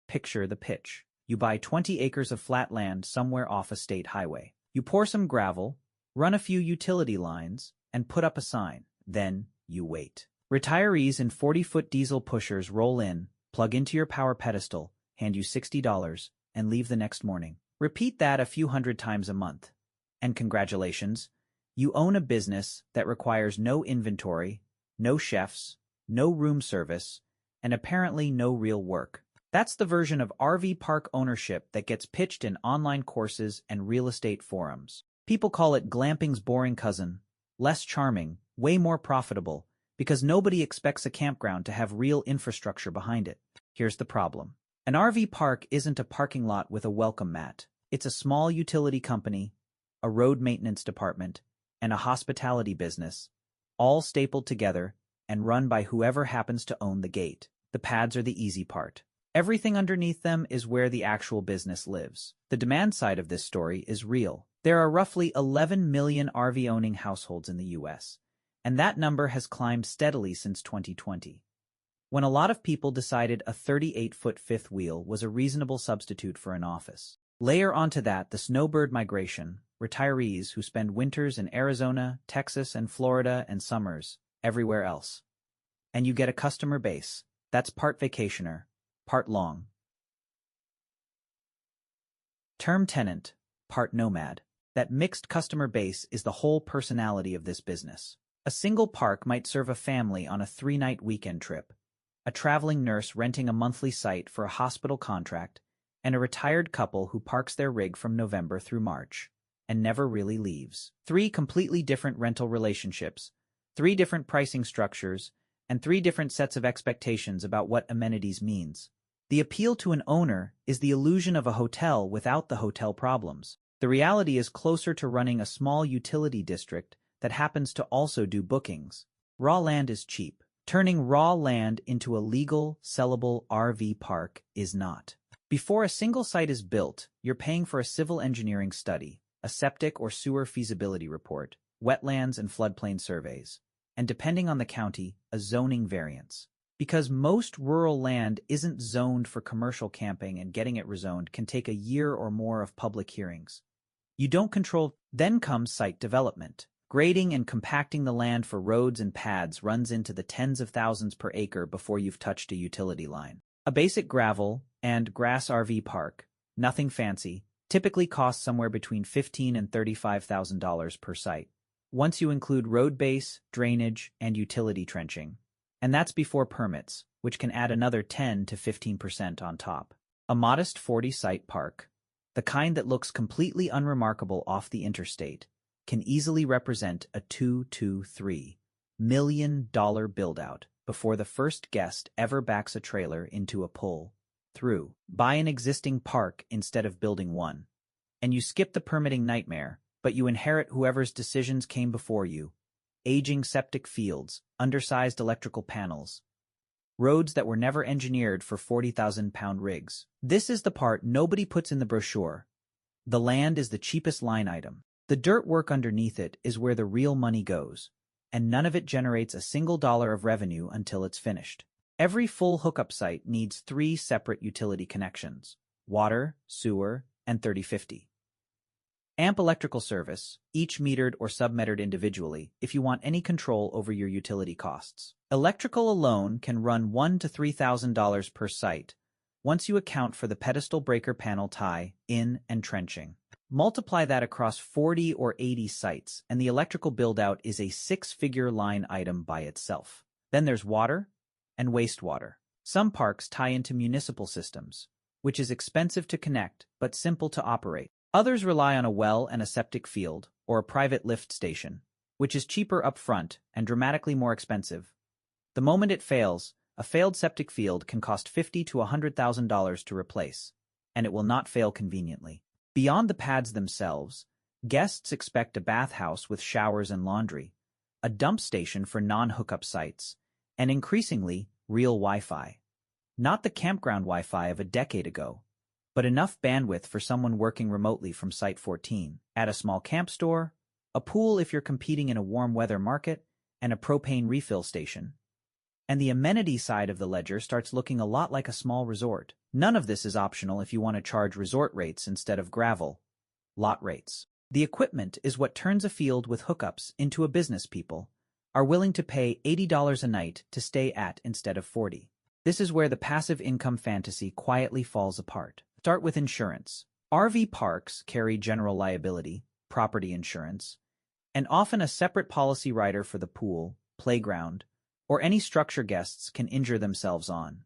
Picture the pitch. You buy 20 acres of flat land somewhere off a state highway. You pour some gravel, run a few utility lines, and put up a sign. Then you wait. Retirees in 40-foot diesel pushers roll in, plug into your power pedestal, hand you $60, and leave the next morning. Repeat that a few hundred times a month. And congratulations, you own a business that requires no inventory, no chefs, no room service, and apparently no real work. That's the version of RV park ownership that gets pitched in online courses and real estate forums. People call it glamping's boring cousin, less charming, way more profitable, because nobody expects a campground to have real infrastructure behind it. Here's the problem. An RV park isn't a parking lot with a welcome mat. It's a small utility company, a road maintenance department, and a hospitality business, all stapled together and run by whoever happens to own the gate. The pads are the easy part. Everything underneath them is where the actual business lives. The demand side of this story is real. There are roughly 11 million RV-owning households in the U.S., and that number has climbed steadily since 2020, when a lot of people decided a 38-foot fifth wheel was a reasonable substitute for an office. Layer onto that the snowbird migration, retirees who spend winters in Arizona, Texas, and Florida, and summers everywhere else. And you get a customer base that's part vacationer, part long term tenant, part nomad. That mixed customer base is the whole personality of this business. A single park might serve a family on a 3-night weekend trip, a traveling nurse renting a monthly site for a hospital contract, and a retired couple who parks their rig from November through March and never really leaves. 3 completely different rental relationships, 3 different pricing structures, and 3 different sets of expectations about what amenities means. The appeal to an owner is the illusion of a hotel without the hotel problems. The reality is closer to running a small utility district that happens to also do bookings. Raw land is cheap. Turning raw land into a legal, sellable RV park is not. Before a single site is built, you're paying for a civil engineering study, a septic or sewer feasibility report, wetlands and floodplain surveys, and depending on the county, a zoning variance. Because most rural land isn't zoned for commercial camping, and getting it rezoned can take a year or more of public hearings. You don't control. Then comes site development. Grading and compacting the land for roads and pads runs into the tens of thousands per acre before you've touched a utility line. A basic gravel and grass RV park, nothing fancy, typically costs somewhere between $15,000 and $35,000 per site. Once you include road base, drainage, and utility trenching. And that's before permits, which can add another 10 to 15% on top. A modest 40-site park, the kind that looks completely unremarkable off the interstate, can easily represent a $2 to $3 million build-out before the first guest ever backs a trailer into a pull-through. Buy an existing park instead of building one. And you skip the permitting nightmare, but you inherit whoever's decisions came before you. Aging septic fields, undersized electrical panels, roads that were never engineered for 40,000-pound rigs. This is the part nobody puts in the brochure. The land is the cheapest line item. The dirt work underneath it is where the real money goes, and none of it generates a single dollar of revenue until it's finished. Every full hookup site needs 3 separate utility connections: water, sewer, and 30/50 amp electrical service, each metered or submetered individually if you want any control over your utility costs. Electrical alone can run $1,000 to $3,000 per site, once you account for the pedestal breaker panel tie-in and trenching. Multiply that across 40 or 80 sites, and the electrical build-out is a 6-figure line item by itself. Then there's water and wastewater. Some parks tie into municipal systems, which is expensive to connect but simple to operate. Others rely on a well and a septic field, or a private lift station, which is cheaper up front and dramatically more expensive. The moment it fails, a failed septic field can cost $50,000 to $100,000 to replace, and it will not fail conveniently. Beyond the pads themselves, guests expect a bathhouse with showers and laundry, a dump station for non-hookup sites, and increasingly, real Wi-Fi. Not the campground Wi-Fi of a decade ago, but enough bandwidth for someone working remotely from Site 14. Add a small camp store, a pool if you're competing in a warm weather market, and a propane refill station. And the amenity side of the ledger starts looking a lot like a small resort. None of this is optional if you want to charge resort rates instead of gravel lot rates. The equipment is what turns a field with hookups into a business people are willing to pay $80 a night to stay at instead of $40. This is where the passive income fantasy quietly falls apart. Start with insurance. RV parks carry general liability, property insurance, and often a separate policy rider for the pool, playground, or any structure guests can injure themselves on.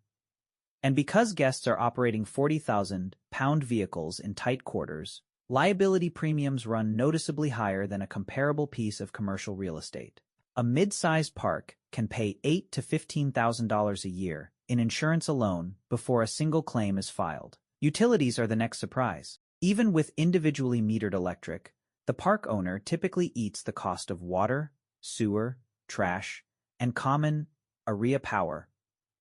And because guests are operating 40,000-pound vehicles in tight quarters, liability premiums run noticeably higher than a comparable piece of commercial real estate. A mid-sized park can pay $8,000 to $15,000 a year in insurance alone before a single claim is filed. Utilities are the next surprise. Even with individually metered electric, the park owner typically eats the cost of water, sewer, trash, and common area power,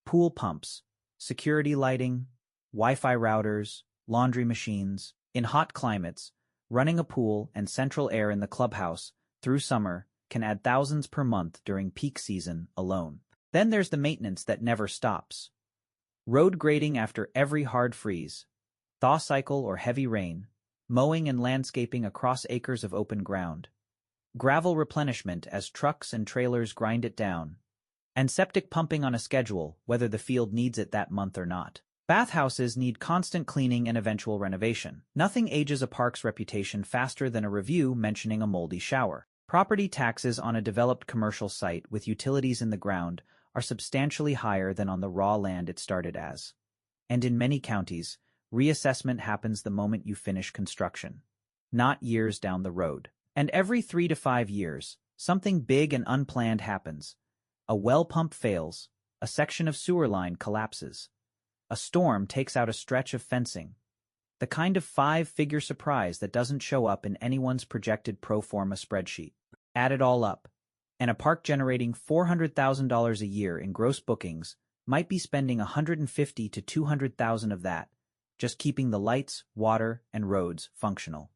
pool pumps, security lighting, Wi-Fi routers, laundry machines. In hot climates, running a pool and central air in the clubhouse through summer can add thousands per month during peak season alone. Then there's the maintenance that never stops. Road grading after every hard freeze, thaw cycle or heavy rain, mowing and landscaping across acres of open ground, gravel replenishment as trucks and trailers grind it down, and septic pumping on a schedule whether the field needs it that month or not. Bathhouses need constant cleaning and eventual renovation. Nothing ages a park's reputation faster than a review mentioning a moldy shower. Property taxes on a developed commercial site with utilities in the ground are substantially higher than on the raw land it started as. And in many counties, reassessment happens the moment you finish construction, not years down the road. And every 3 to 5 years, something big and unplanned happens. A well pump fails, a section of sewer line collapses. A storm takes out a stretch of fencing. The kind of 5-figure surprise that doesn't show up in anyone's projected pro forma spreadsheet. Add it all up, and a park generating $400,000 a year in gross bookings might be spending $150,000 to $200,000 of that, just keeping the lights, water, and roads functional.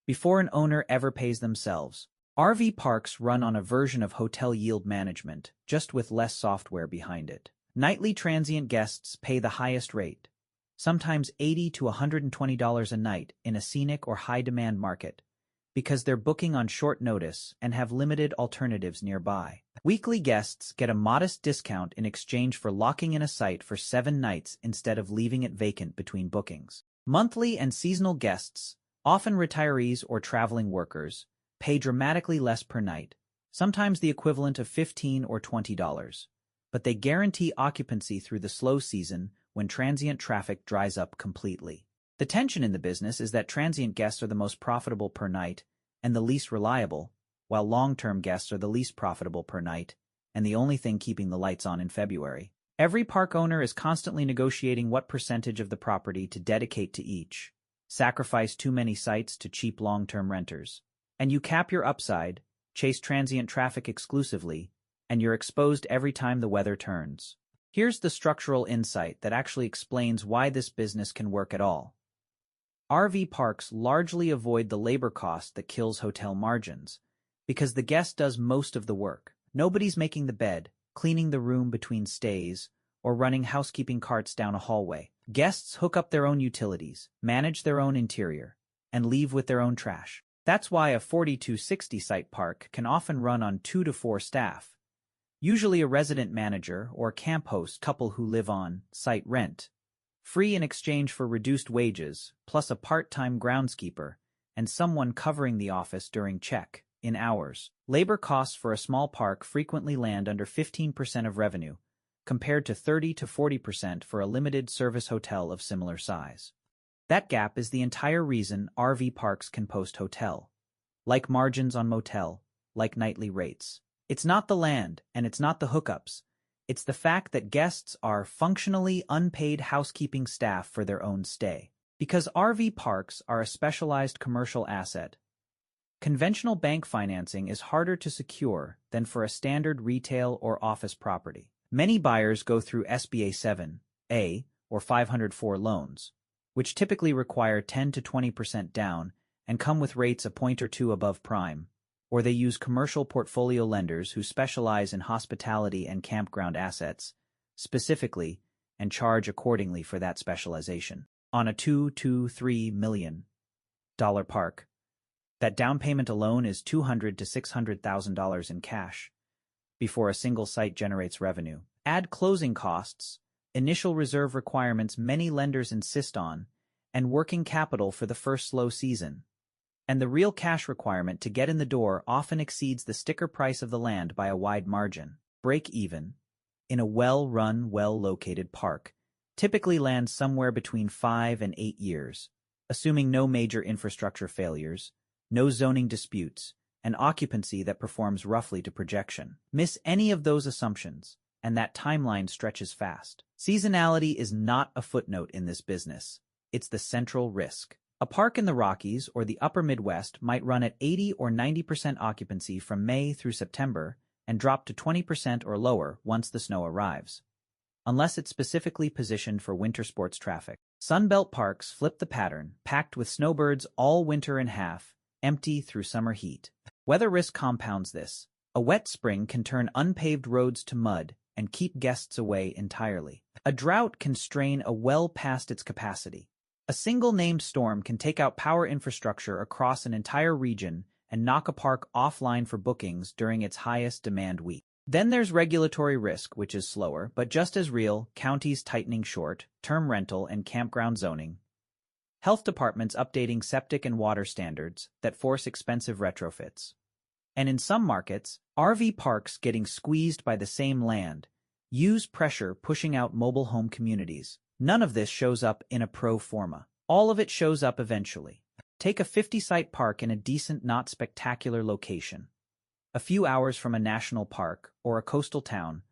Before an owner ever pays themselves, RV parks run on a version of hotel yield management, just with less software behind it. Nightly transient guests pay the highest rate, sometimes $80 to $120 a night in a scenic or high-demand market, because they're booking on short notice and have limited alternatives nearby. Weekly guests get a modest discount in exchange for locking in a site for 7 nights instead of leaving it vacant between bookings. Monthly and seasonal guests, often retirees or traveling workers, pay dramatically less per night, sometimes the equivalent of $15 or $20. But they guarantee occupancy through the slow season when transient traffic dries up completely. The tension in the business is that transient guests are the most profitable per night and the least reliable, while long-term guests are the least profitable per night and the only thing keeping the lights on in February. Every park owner is constantly negotiating what percentage of the property to dedicate to each, sacrifice too many sites to cheap long-term renters. And you cap your upside, chase transient traffic exclusively, and you're exposed every time the weather turns. Here's the structural insight that actually explains why this business can work at all. RV parks largely avoid the labor cost that kills hotel margins, because the guest does most of the work. Nobody's making the bed, cleaning the room between stays, or running housekeeping carts down a hallway. Guests hook up their own utilities, manage their own interior, and leave with their own trash. That's why a 40 to 60 site park can often run on 2 to 4 staff. Usually a resident manager or camp host couple who live on site rent, free in exchange for reduced wages, plus a part-time groundskeeper and someone covering the office during check-in hours. Labor costs for a small park frequently land under 15% of revenue, compared to 30 to 40% for a limited service hotel of similar size. That gap is the entire reason RV parks can post hotel-like margins on motel, like nightly rates. It's not the land, and it's not the hookups. It's the fact that guests are functionally unpaid housekeeping staff for their own stay. Because RV parks are a specialized commercial asset, conventional bank financing is harder to secure than for a standard retail or office property. Many buyers go through SBA 7(a) or 504 loans, which typically require 10 to 20% down and come with rates a point or two above prime, or they use commercial portfolio lenders who specialize in hospitality and campground assets, specifically, and charge accordingly for that specialization. On a $2 to $3 million park, that down payment alone is $200,000 to $600,000 in cash before a single site generates revenue. Add closing costs, initial reserve requirements many lenders insist on, and working capital for the first slow season. And the real cash requirement to get in the door often exceeds the sticker price of the land by a wide margin. Break even, in a well-run, well-located park, typically lands somewhere between 5 and 8 years, assuming no major infrastructure failures, no zoning disputes, and occupancy that performs roughly to projection. Miss any of those assumptions, and that timeline stretches fast. Seasonality is not a footnote in this business. It's the central risk. A park in the Rockies or the upper Midwest might run at 80 or 90% occupancy from May through September and drop to 20% or lower once the snow arrives, unless it's specifically positioned for winter sports traffic. Sunbelt parks flip the pattern, packed with snowbirds all winter in half, empty through summer heat. Weather risk compounds this. A wet spring can turn unpaved roads to mud and keep guests away entirely. A drought can strain a well past its capacity. A single named storm can take out power infrastructure across an entire region and knock a park offline for bookings during its highest demand week. Then there's regulatory risk, which is slower, but just as real, counties tightening short-term rental and campground zoning, health departments updating septic and water standards that force expensive retrofits, and in some markets, RV parks getting squeezed by the same land, use pressure pushing out mobile home communities. None of this shows up in a pro forma. All of it shows up eventually. Take a 50-site park in a decent, not spectacular location, a few hours from a national park or a coastal town,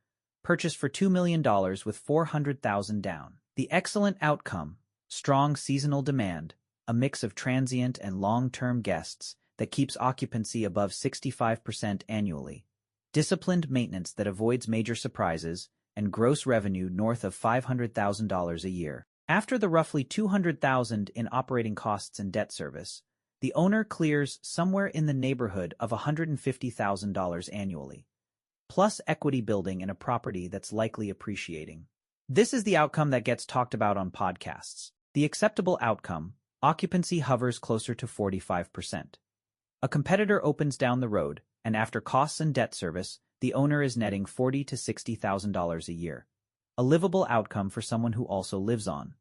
purchased for $2 million with $400,000 down. The excellent outcome: strong seasonal demand, a mix of transient and long-term guests that keeps occupancy above 65% annually, disciplined maintenance that avoids major surprises, and gross revenue north of $500,000 a year. After the roughly $200,000 in operating costs and debt service, the owner clears somewhere in the neighborhood of $150,000 annually, plus equity building in a property that's likely appreciating. This is the outcome that gets talked about on podcasts. The acceptable outcome: occupancy hovers closer to 45%. A competitor opens down the road, and after costs and debt service, the owner is netting $40,000 to $60,000 a year. A livable outcome for someone who also lives on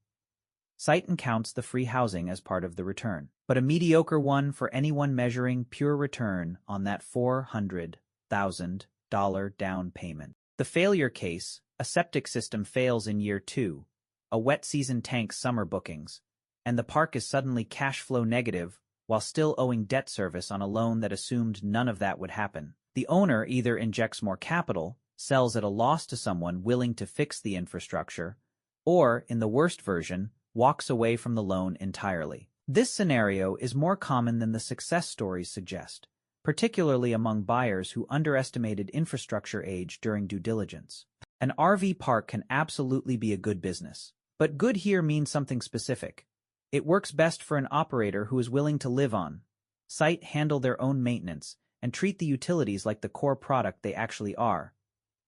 site and counts the free housing as part of the return, but a mediocre one for anyone measuring pure return on that $400,000 down payment. The failure case: a septic system fails in year 2, a wet season tanks summer bookings, and the park is suddenly cash flow negative while still owing debt service on a loan that assumed none of that would happen. The owner either injects more capital, sells at a loss to someone willing to fix the infrastructure, or, in the worst version, walks away from the loan entirely. This scenario is more common than the success stories suggest, particularly among buyers who underestimated infrastructure age during due diligence. An RV park can absolutely be a good business, but good here means something specific. It works best for an operator who is willing to live on site, handle their own maintenance, and treat the utilities like the core product they actually are,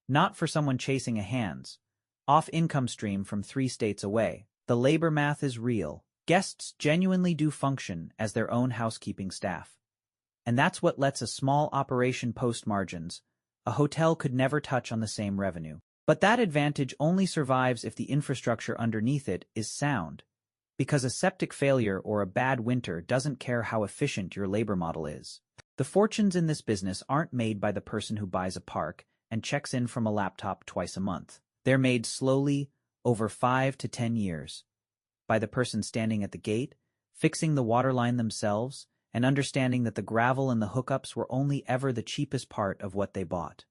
not for someone chasing a hands-off income stream from 3 states away. The labor math is real. Guests genuinely do function as their own housekeeping staff. And that's what lets a small operation post margins a hotel could never touch on the same revenue. But that advantage only survives if the infrastructure underneath it is sound, because a septic failure or a bad winter doesn't care how efficient your labor model is. The fortunes in this business aren't made by the person who buys a park and checks in from a laptop twice a month. They're made slowly, over 5 to 10 years, by the person standing at the gate, fixing the water line themselves, and understanding that the gravel and the hookups were only ever the cheapest part of what they bought.